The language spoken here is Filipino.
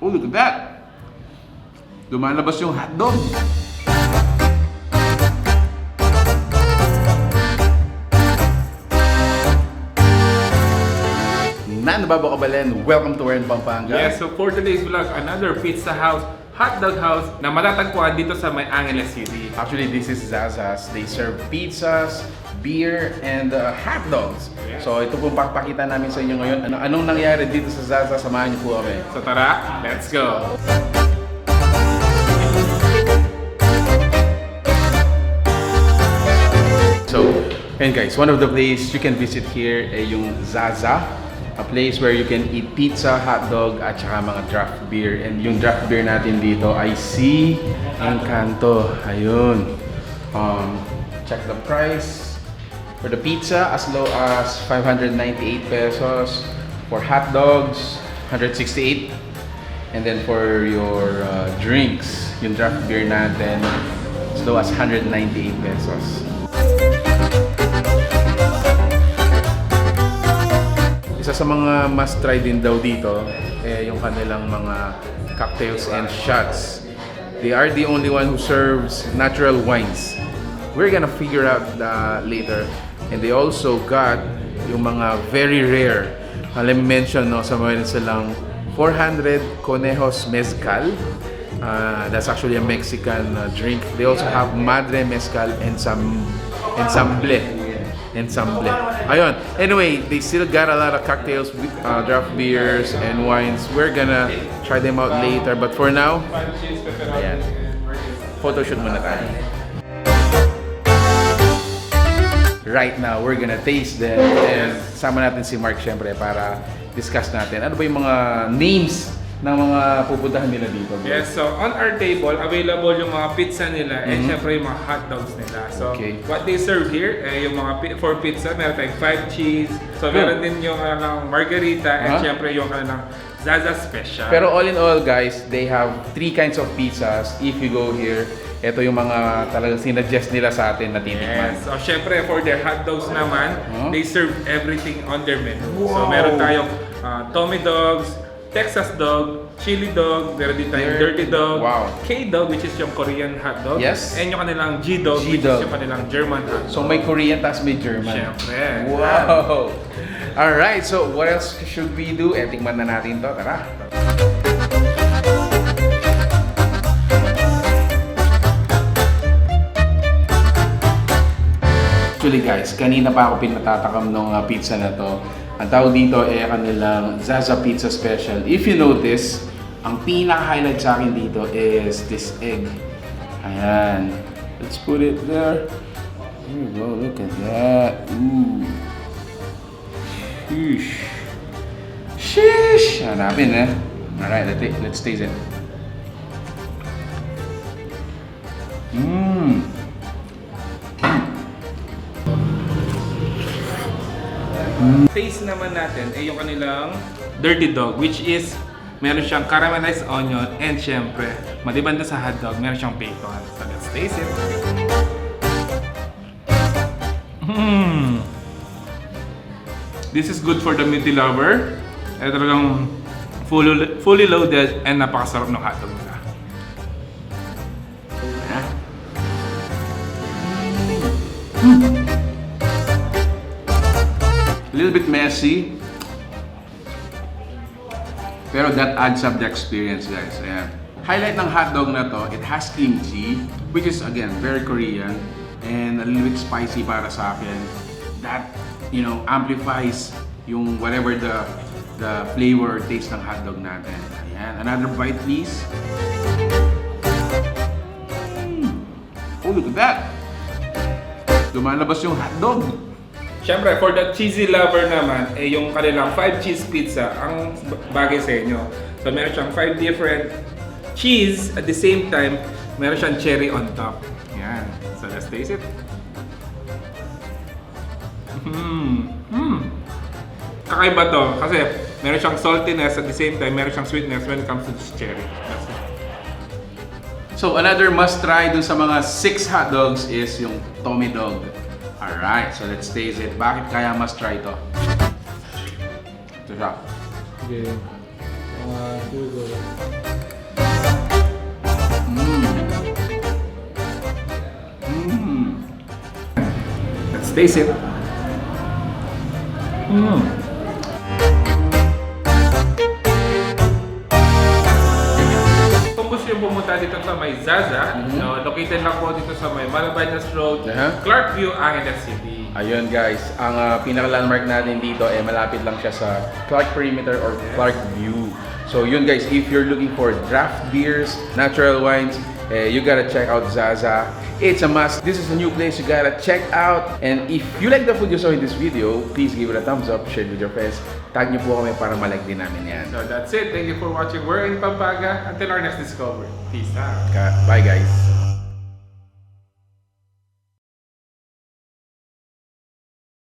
Oh, look at that! Lumalabas yung hotdog. Nababakabalan, welcome to Where in Pampanga. Yes, so for today's vlog, another pizza house, hotdog house na matatagpuan dito sa May Angeles City. Actually, this is Zaza's. They serve pizzas, beer, and hot dogs. Yes. So ito po pakita namin sa inyo ngayon. Anong nangyari dito sa Zaza? Samahan niyo po kami. So tara, let's go! So, and guys, one of the places you can visit here ay yung Zaza. A place where you can eat pizza, hot dog, at saka mga draft beer. And yung draft beer natin dito ay si Encanto. Ayun. Check the price. For the pizza, as low as 598 pesos. For hot dogs, 168. And then for your drinks, yung draft beer natin, as low as 198 pesos. Isa sa mga must try din daw dito yung kanilang mga cocktails and shots. They are the only one who serves natural wines. We're gonna figure out later. And they also got yung mga very rare. Let me mention, no, sa meron silang 400 Conejos Mezcal. That's actually a Mexican drink. They also have Madre Mezcal and Ensamble. Ayun. Anyway, they still got a lot of cocktails, draft beers, and wines. We're gonna try them out later. But for now, ayan. Photoshoot muna tayo. Right now, we're gonna taste them. And sama natin si Mark syempre para discuss natin. Ano ba yung mga names ng mga pupuntahan nila dito? Yes, so on our table, available yung mga pizza nila and syempre yung mga hot dogs nila. So, what they serve here, yung mga for pizza, meron tayong 5 cheese. So, meron din yung margarita and syempre yung Zaza Special. Pero all in all, guys, they have 3 kinds of pizzas. If you go here, ito yung mga talagang sinuggest nila sa atin na titikman. Yes, so syempre for their hot dogs naman, they serve everything on their menu. So, meron tayong Tommy dogs, Texas dog, chili dog, meron din tayong dirty dog, K-dog which is yung Korean hot dog, and yung kanilang G-dog which is yung kanilang German hot dog. So may Korean tas may German. Siyempre. Wow! Alright, so what else should we do? Tikman na natin to. Tara! Actually guys, kanina pa ako pinatatakam ng pizza na to. Ang tawag dito ay kanilang Zaza Pizza Special. If you notice, ang pinaka-highlight sa akin dito is this egg. Ayan. Let's put it there. Here we go. Look at that. Ooh. Sheesh. Sheesh! Hanapin eh. Alright, let's taste it. Mmm. Taste naman natin ay yung kanilang dirty dog which is meron siyang caramelized onion and syempre maliban na sa hotdog meron siyang bacon. So let's taste it. This is good for the meaty lover. Ay talagang fully loaded and napakasarap ng hotdog nila. A little bit messy, pero that adds up the experience, guys. Ayan. Highlight ng hotdog na to, it has kimchi, which is again very Korean and a little bit spicy para sa akin. That, you know, amplifies yung whatever the flavor or taste ng hotdog natin. Ayan. Another bite, please. Oh, look at that! Lumalabas yung hotdog. Siyempre, for the cheesy lover naman, yung kanilang 5 cheese pizza ang bagay sa inyo. So, meron siyang 5 different cheese at the same time, meron siyang cherry on top. Yan. So, let's taste it. Kakaiba to kasi meron siyang saltiness at the same time, meron siyang sweetness when it comes to this cherry. That's it. So, another must try dun sa mga 6 hot dogs is yung Tommy Dog. Alright, so let's taste it. Bakit kaya must try ito? Ito siya. Okay. Here we go. taste it. Kung gusto nyo pumunta dito sa may Zaza, no, located lang po dito sa may Malabanias Road, Clarkview, Angeles City. Ayun guys, ang pinaka-landmark natin dito malapit lang siya sa Clark Perimeter or Clark View. So yun guys, if you're looking for draft beers, natural wines, you gotta check out Zaza. It's a must. This is a new place you gotta check out. And if you like the food you saw in this video, please give it a thumbs up, share it with your friends. Tag nyo po kami para malike din namin yan. So that's it. Thank you for watching. We're in Pampanga. Until our next discovery. Peace out. Bye guys.